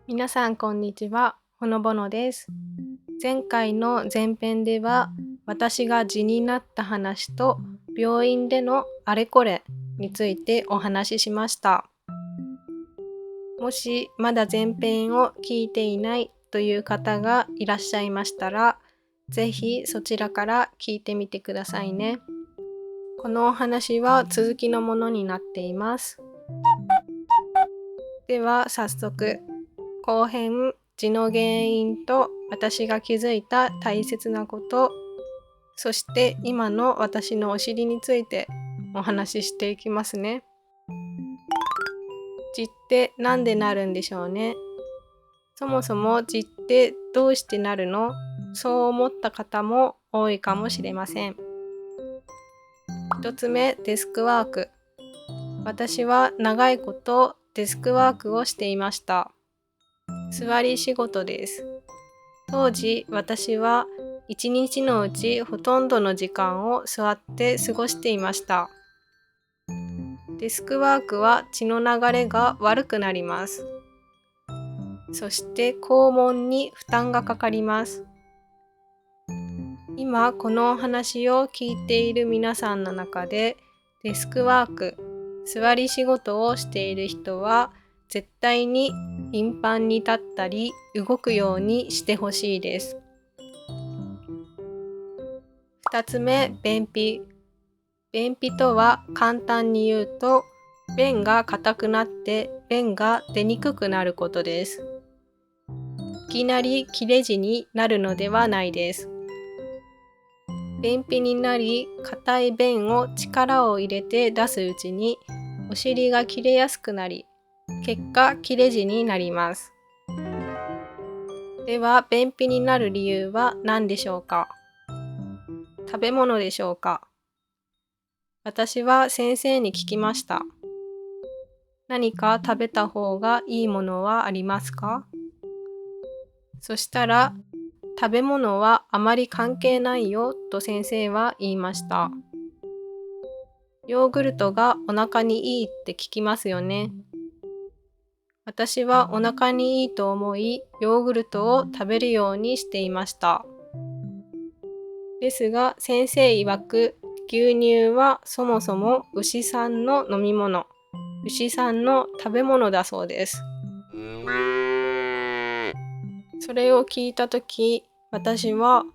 皆さんこんにちは、ほのぼのです。前回の前編では私が痔になった話と病院でのあれこれについてお話ししました。もしまだ前編を聞いていないという方がいらっしゃいましたら、ぜひそちらから聞いてみてくださいね。このお話は続きのものになっています。では早速、後編痔の原因と私が気づいた大切なこと、そして今の私のお尻についてお話ししていきますね。痔ってなんでなるんでしょうね。そもそも痔ってどうしてなるの？そう思った方も多いかもしれません。一つ目、デスクワーク。私は長いことデスクワークをしていました。座り仕事です。当時私は一日のうちほとんどの時間を座って過ごしていました。デスクワークは血の流れが悪くなります。そして肛門に負担がかかります。今このお話を聞いている皆さんの中でデスクワーク、座り仕事をしている人は絶対に頻繁に立ったり動くようにしてほしいです。2つ目、便秘。便秘とは簡単に言うと、便が硬くなって便が出にくくなることです。いきなり切れ痔になるのではないです。便秘になり、硬い便を力を入れて出すうちに、お尻が切れやすくなり、結果切れ痔になります。では、便秘になる理由は何でしょうか？食べ物でしょうか？私は先生に聞きました。何か食べた方がいいものはありますか？そしたら、食べ物はあまり関係ないよと先生は言いました。ヨーグルトがお腹にいいって聞きますよね。私はお腹にいいと思い、ヨーグルトを食べるようにしていました。ですが、先生曰く、牛乳はそもそも牛さんの飲み物、牛さんの食べ物だそうです。それを聞いたとき、私は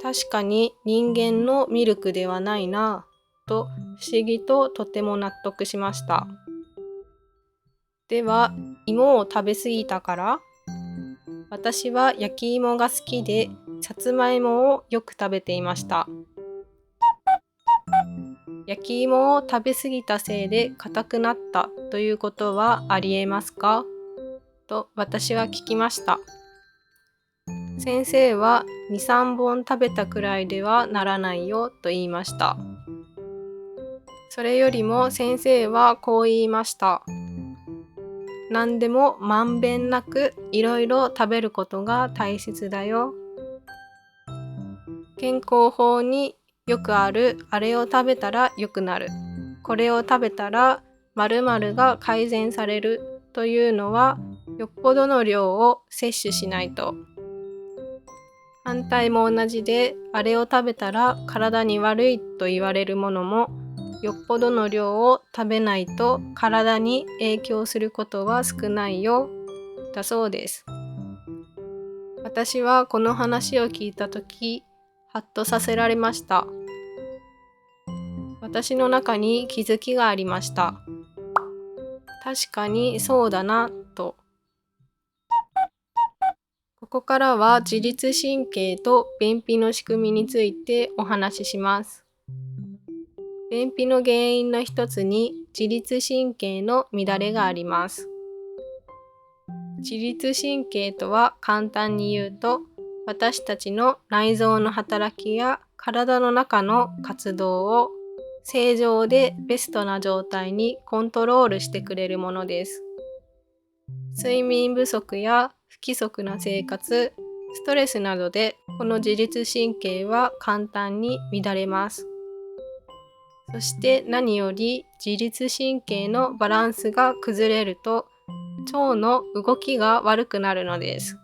確かに人間のミルクではないなぁと不思議ととても納得しました。では、芋を食べ過ぎたから？私は焼き芋が好きで、さつまいもをよく食べていました。焼き芋を食べ過ぎたせいで硬くなったということはありえますか？と私は聞きました。先生は2、3本食べたくらいではならないよと言いました。それよりも先生はこう言いました。何でもまんべんなくいろいろ食べることが大切だよ。健康法によくあるあれを食べたら良くなる。これを食べたら〇〇が改善されるというのはよっぽどの量を摂取しないと。反対も同じで、あれを食べたら体に悪いと言われるものも、よっぽどの量を食べないと体に影響することは少ないよ、だそうです。私はこの話を聞いたとき、ハッとさせられました。私の中に気づきがありました。確かにそうだな、と。ここからは自律神経と便秘の仕組みについてお話しします。便秘の原因の一つに自律神経の乱れがあります。自律神経とは簡単に言うと、私たちの内臓の働きや体の中の活動を正常でベストな状態にコントロールしてくれるものです。睡眠不足や不規則な生活、ストレスなどでこの自律神経は簡単に乱れます。そして何より自律神経のバランスが崩れると腸の動きが悪くなるのです。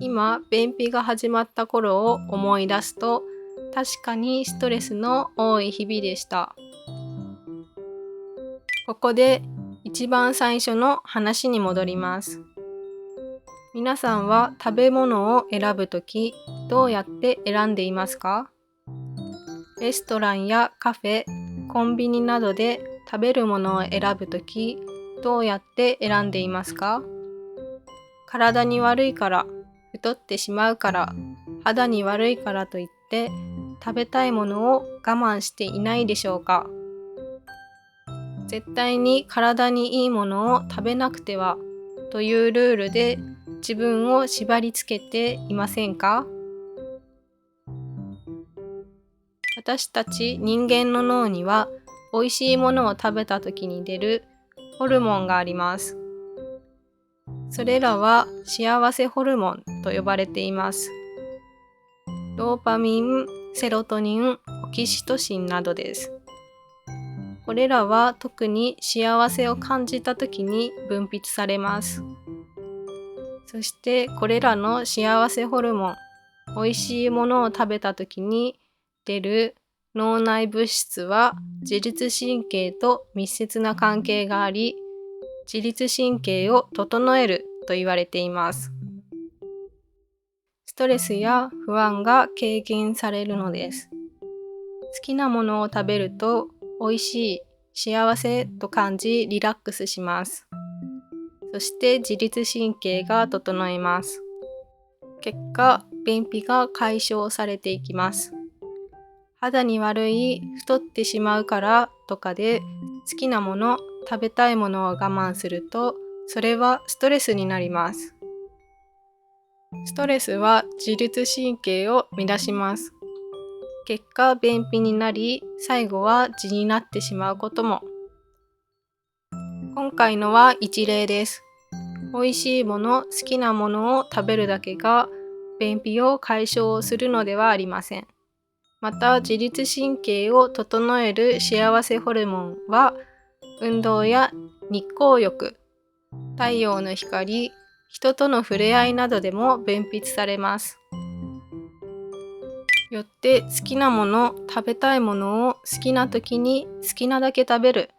今、便秘が始まった頃を思い出すと、確かにストレスの多い日々でした。ここで一番最初の話に戻ります。皆さんは食べ物を選ぶとき、どうやって選んでいますか？レストランやカフェ、コンビニなどで食べるものを選ぶとき、どうやって選んでいますか？体に悪いから、太ってしまうから、肌に悪いからといって食べたいものを我慢していないでしょうか？絶対に体にいいものを食べなくてはというルールで自分を縛り付けていませんか？私たち人間の脳には美味しいものを食べた時に出るホルモンがあります。それらは幸せホルモンと呼ばれています。ドーパミン、セロトニン、オキシトシンなどです。これらは特に幸せを感じた時に分泌されます。そしてこれらの幸せホルモン、美味しいものを食べた時に出る脳内物質は自律神経と密接な関係があり、自律神経を整えると言われています。ストレスや不安が軽減されるのです。好きなものを食べると美味しい、幸せと感じリラックスします。そして自律神経が整います。結果、便秘が解消されていきます。肌に悪い、太ってしまうからとかで好きなもの、食べたいものを我慢すると、それはストレスになります。ストレスは自律神経を乱します。結果、便秘になり、最後は痔になってしまうことも。今回のは一例です。美味しいもの、好きなものを食べるだけが便秘を解消するのではありません。また、自律神経を整える幸せホルモンは、運動や日光浴、太陽の光、人との触れ合いなどでも分泌されます。よって好きなもの、食べたいものを好きな時に好きなだけ食べる。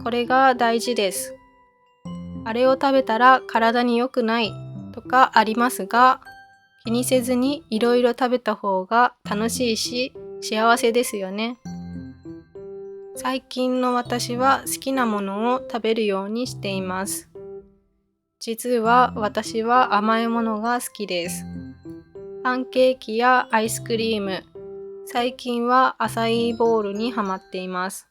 これが大事です。あれを食べたら体に良くないとかありますが、気にせずにいろいろ食べた方が楽しいし幸せですよね。最近の私は好きなものを食べるようにしています。実は私は甘いものが好きです。パンケーキやアイスクリーム、最近はアサイーボールにハマっています。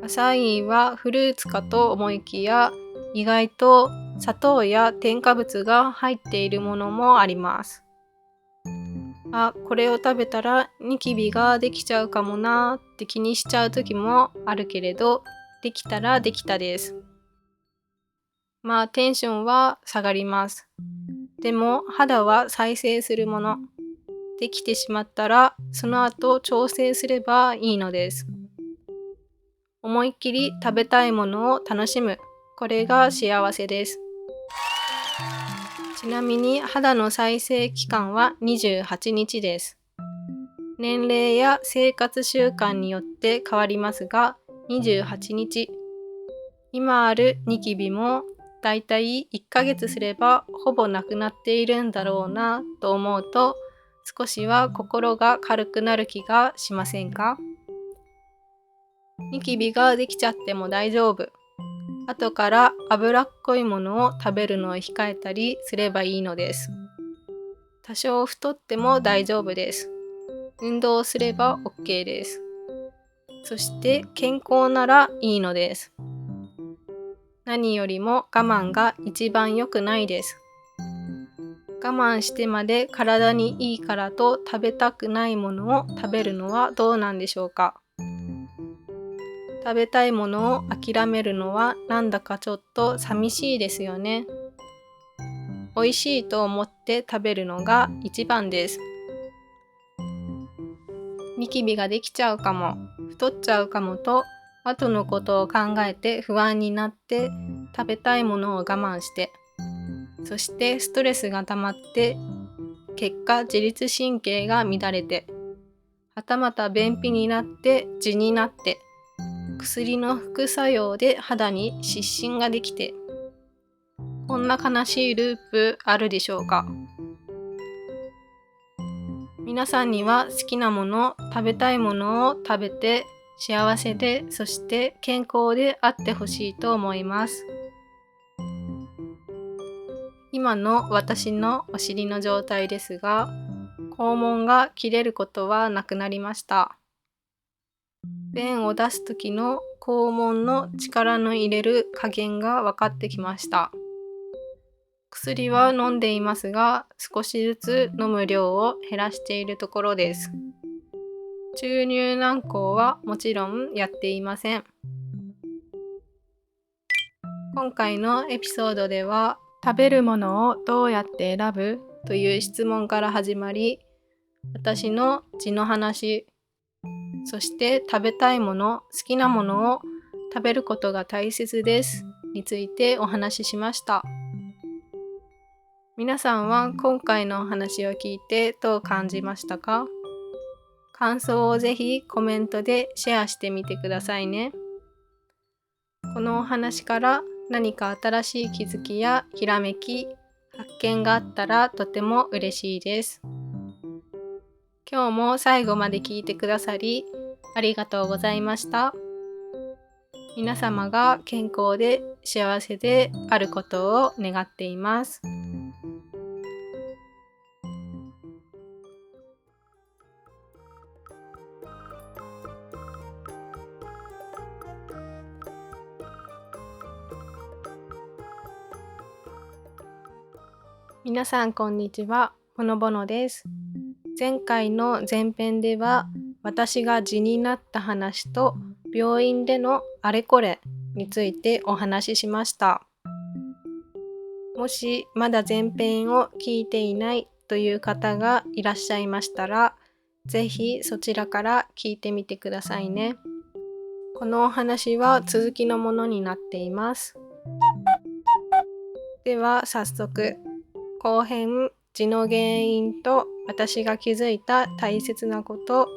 アサイーはフルーツかと思いきや、意外と砂糖や添加物が入っているものもあります。これを食べたらニキビができちゃうかもなーって気にしちゃう時もあるけれど、できたらできたです。テンションは下がります。でも肌は再生するもの。できてしまったらその後調整すればいいのです。思いっきり食べたいものを楽しむ。これが幸せです。ちなみに肌の再生期間は28日です。年齢や生活習慣によって変わりますが、28日。今あるニキビもだいたい1ヶ月すればほぼなくなっているんだろうなと思うと、少しは心が軽くなる気がしませんか？ニキビができちゃっても大丈夫。後から脂っこいものを食べるのを控えたりすればいいのです。多少太っても大丈夫です。運動すれば OK です。そして健康ならいいのです。何よりも我慢が一番良くないです。我慢してまで体にいいからと食べたくないものを食べるのはどうなんでしょうか。食べたいものを諦めるのはなんだかちょっと寂しいですよね。美味しいと思って食べるのが一番です。ニキビができちゃうかも、太っちゃうかもと後のことを考えて不安になって食べたいものを我慢して、そしてストレスが溜まって結果自律神経が乱れて、はたまた便秘になって痔になって、薬の副作用で肌に湿疹ができて、こんな悲しいループあるでしょうか。皆さんには好きなもの、食べたいものを食べて幸せで、そして健康であってほしいと思います。今の私のお尻の状態ですが、肛門が切れることはなくなりました。便を出す時の肛門の力の入れる加減が分かってきました。薬は飲んでいますが、少しずつ飲む量を減らしているところです。注入軟膏はもちろんやっていません。今回のエピソードでは、食べるものをどうやって選ぶという質問から始まり、私の痔の話、そして食べたいもの、好きなものを食べることが大切ですについてお話ししました。皆さんは今回のお話を聞いてどう感じましたか？感想をぜひコメントでシェアしてみてくださいね。このお話から何か新しい気づきやひらめき、発見があったらとても嬉しいです。今日も最後まで聞いてくださりありがとうございました。皆様が健康で幸せであることを願っています。皆さんこんにちは、ほのぼのです。前回の前編では私が痔になった話と病院でのあれこれについてお話ししました。もしまだ前編を聞いていないという方がいらっしゃいましたら、ぜひそちらから聞いてみてくださいね。このお話は続きのものになっています。では早速、後編痔の原因と私が気づいた大切なこと、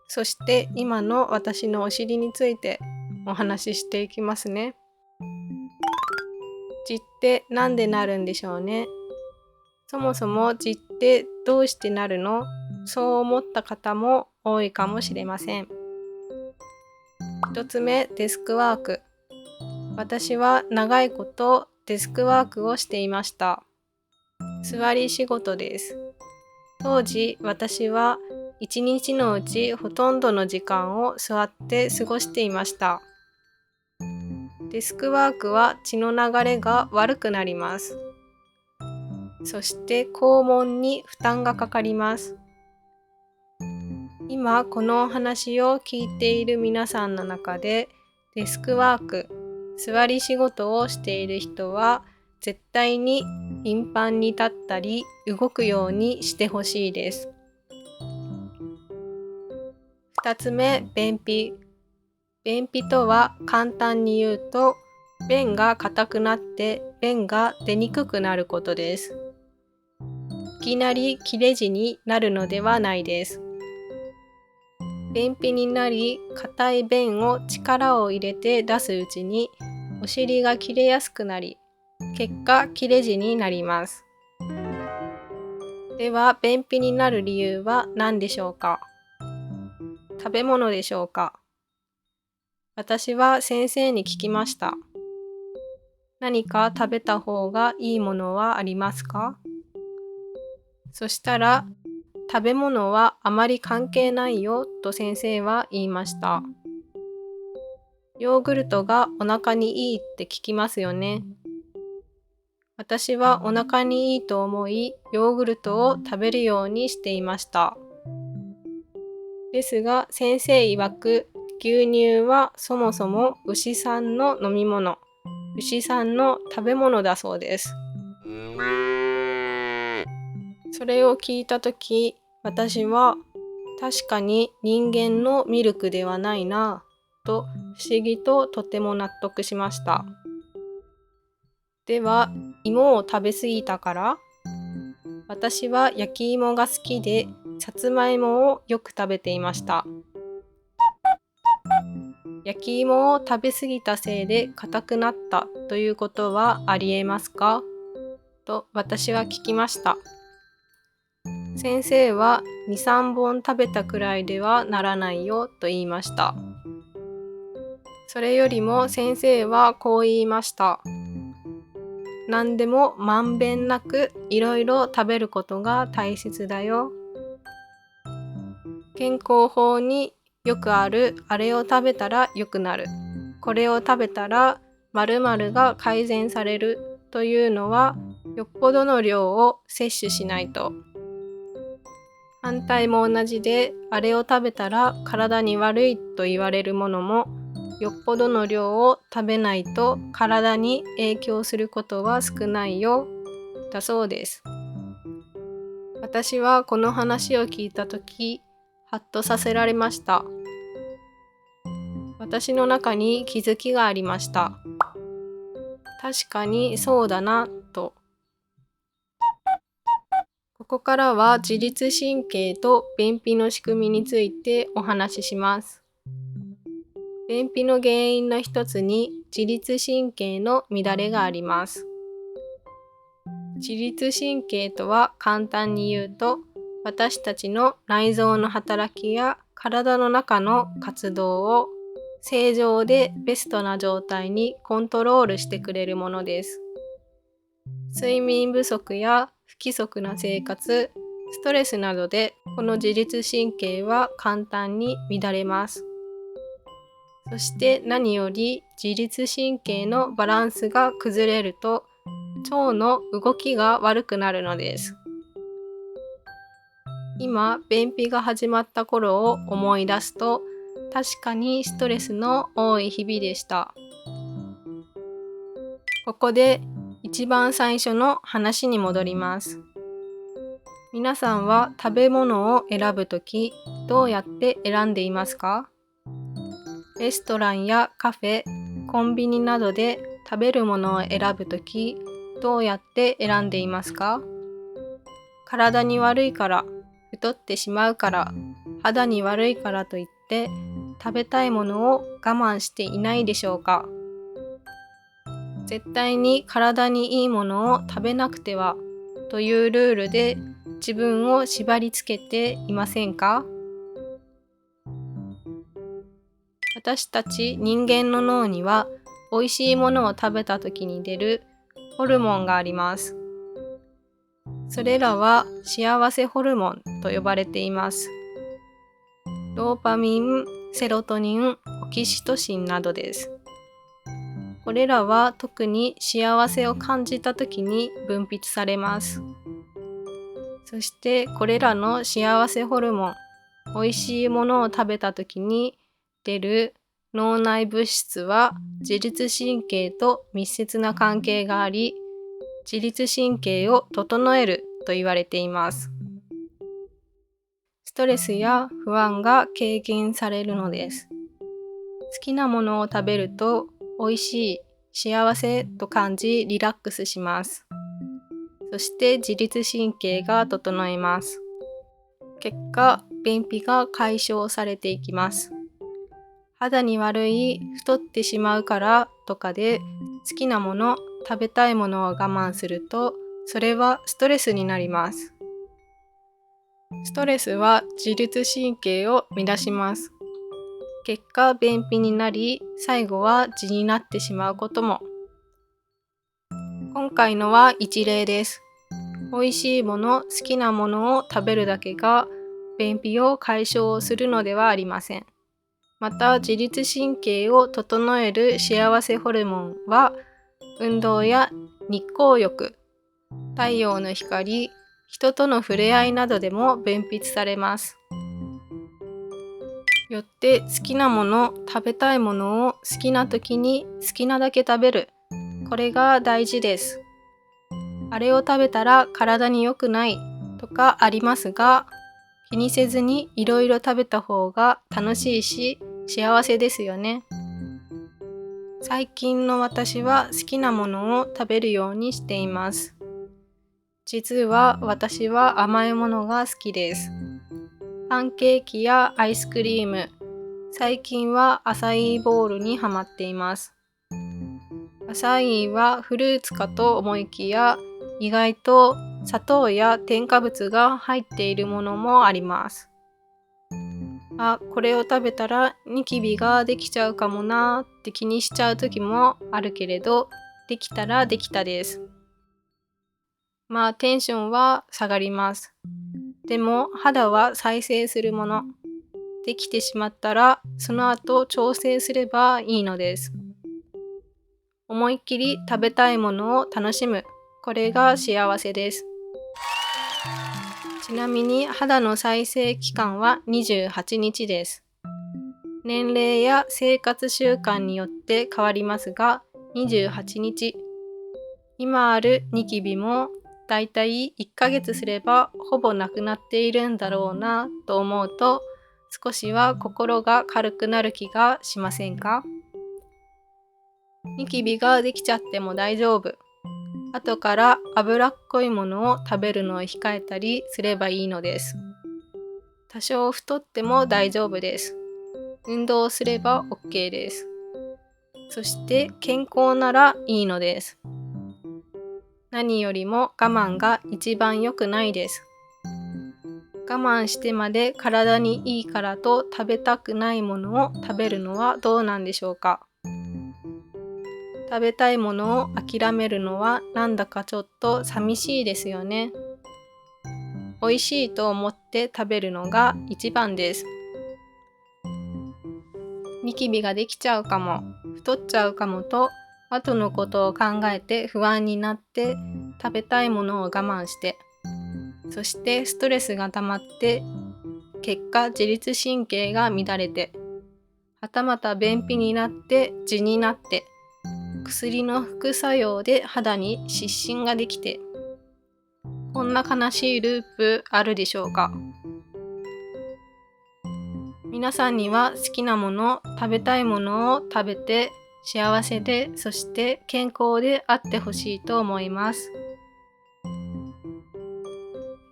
そして今の私のお尻についてお話ししていきますね。痔ってなんでなるんでしょうね。そもそも痔ってどうしてなるの？そう思った方も多いかもしれません。一つ目、デスクワーク。私は長いことデスクワークをしていました。座り仕事です。当時私は一日のうちほとんどの時間を座って過ごしていました。デスクワークは血の流れが悪くなります。そして肛門に負担がかかります。今このお話を聞いている皆さんの中でデスクワーク、座り仕事をしている人は絶対に頻繁に立ったり動くようにしてほしいです。2つ目、便秘。便秘とは簡単に言うと、便が硬くなって便が出にくくなることです。いきなり切れ痔になるのではないです。便秘になり、硬い便を力を入れて出すうちに、お尻が切れやすくなり、結果切れ痔になります。では、便秘になる理由は何でしょうか？食べ物でしょうか？私は先生に聞きました。何か食べた方がいいものはありますか？そしたら、食べ物はあまり関係ないよと先生は言いました。ヨーグルトがお腹にいいって聞きますよね。私はお腹にいいと思い、ヨーグルトを食べるようにしていました。ですが、先生曰く、牛乳はそもそも牛さんの飲み物、牛さんの食べ物だそうです。それを聞いたとき、私は確かに人間のミルクではないなぁと不思議ととても納得しました。では、芋を食べ過ぎたから？私は焼き芋が好きで、さつまいもをよく食べていました。焼き芋を食べ過ぎたせいで硬くなったということはありえますか？と私は聞きました。先生は2、3本食べたくらいではならないよと言いました。それよりも先生はこう言いました。何でもまんべんなくいろいろ食べることが大切だよ。健康法によくあるあれを食べたら良くなる。これを食べたら〇〇が改善されるというのはよっぽどの量を摂取しないと。反対も同じで、あれを食べたら体に悪いと言われるものもよっぽどの量を食べないと体に影響することは少ないよだそうです。私はこの話を聞いたとき、ハッとさせられました。私の中に気づきがありました。確かにそうだなと。ここからは自律神経と便秘の仕組みについてお話しします。便秘の原因の一つに自律神経の乱れがあります。自律神経とは簡単に言うと、私たちの内臓の働きや体の中の活動を正常でベストな状態にコントロールしてくれるものです。睡眠不足や不規則な生活、ストレスなどでこの自律神経は簡単に乱れます。そして何より自律神経のバランスが崩れると腸の動きが悪くなるのです。今、便秘が始まった頃を思い出すと確かにストレスの多い日々でした。ここで一番最初の話に戻ります。皆さんは食べ物を選ぶときどうやって選んでいますか？レストランやカフェ、コンビニなどで食べるものを選ぶときどうやって選んでいますか？体に悪いから、太ってしまうから、肌に悪いからといって食べたいものを我慢していないでしょうか？絶対に体にいいものを食べなくてはというルールで自分を縛り付けていませんか？私たち人間の脳には美味しいものを食べた時に出るホルモンがあります。それらは幸せホルモンと呼ばれています。ドーパミン、セロトニン、オキシトシンなどです。これらは特に幸せを感じた時に分泌されます。そしてこれらの幸せホルモン、美味しいものを食べた時に出る脳内物質は自律神経と密接な関係があり、自律神経を整えると言われています。ストレスや不安が軽減されるのです。好きなものを食べると美味しい、幸せと感じリラックスします。そして自律神経が整います。結果、便秘が解消されていきます。肌に悪い、太ってしまうからとかで好きなもの、食べたいものを我慢すると、それはストレスになります。ストレスは自律神経を乱します。結果、便秘になり、最後は痔になってしまうことも。今回のは一例です。美味しいもの、好きなものを食べるだけが便秘を解消するのではありません。また、自律神経を整える幸せホルモンは、運動や日光浴、太陽の光、人との触れ合いなどでも分泌されます。よって好きなもの、食べたいものを好きな時に好きなだけ食べる。これが大事です。あれを食べたら体に良くないとかありますが、気にせずにいろいろ食べた方が楽しいし幸せですよね。最近の私は好きなものを食べるようにしています。実は私は甘いものが好きです。パンケーキやアイスクリーム、最近はアサイーボウルにハマっています。アサイーはフルーツかと思いきや、意外と砂糖や添加物が入っているものもあります。これを食べたらニキビができちゃうかもなーって気にしちゃう時もあるけれど、できたらできたです。テンションは下がります。でも肌は再生するもの。できてしまったらその後調整すればいいのです。思いっきり食べたいものを楽しむ。これが幸せです。ちなみに肌の再生期間は28日です。年齢や生活習慣によって変わりますが、28日。今あるニキビもだいたい1ヶ月すればほぼなくなっているんだろうなと思うと、少しは心が軽くなる気がしませんか？ニキビができちゃっても大丈夫。後から脂っこいものを食べるのを控えたりすればいいのです。多少太っても大丈夫です。運動をすれば OK です。そして健康ならいいのです。何よりも我慢が一番良くないです。我慢してまで体にいいからと食べたくないものを食べるのはどうなんでしょうか。食べたいものを諦めるのはなんだかちょっと寂しいですよね。美味しいと思って食べるのが一番です。ニキビができちゃうかも、太っちゃうかもと、後のことを考えて不安になって食べたいものを我慢して、そしてストレスが溜まって、結果自律神経が乱れて、はたまた便秘になって痔になって、薬の副作用で肌に湿疹ができて、こんな悲しいループあるでしょうか。皆さんには好きなもの、食べたいものを食べて幸せで、そして健康であってほしいと思います。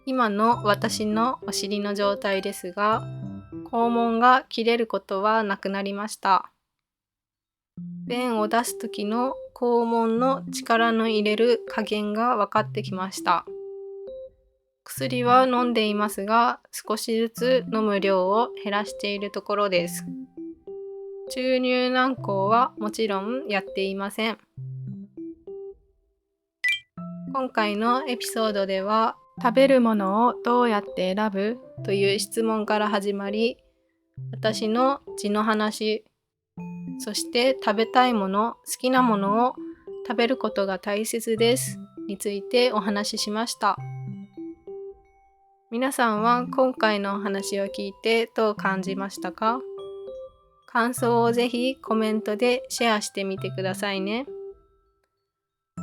今の私のお尻の状態ですが、肛門が切れることはなくなりました。便を出す時の肛門の力の入れる加減が分かってきました。薬は飲んでいますが、少しずつ飲む量を減らしているところです。注入軟膏はもちろんやっていません。今回のエピソードでは、食べるものをどうやって選ぶという質問から始まり、私の痔の話、そして食べたいもの、好きなものを食べることが大切ですについてお話ししました。皆さんは今回のお話を聞いてどう感じましたか？感想をぜひコメントでシェアしてみてくださいね。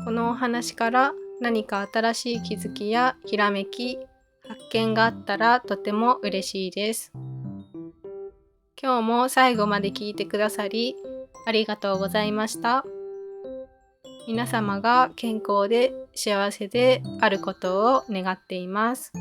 このお話から何か新しい気づきやひらめき、発見があったらとても嬉しいです。今日も最後まで聞いてくださりありがとうございました。皆様が健康で幸せであることを願っています。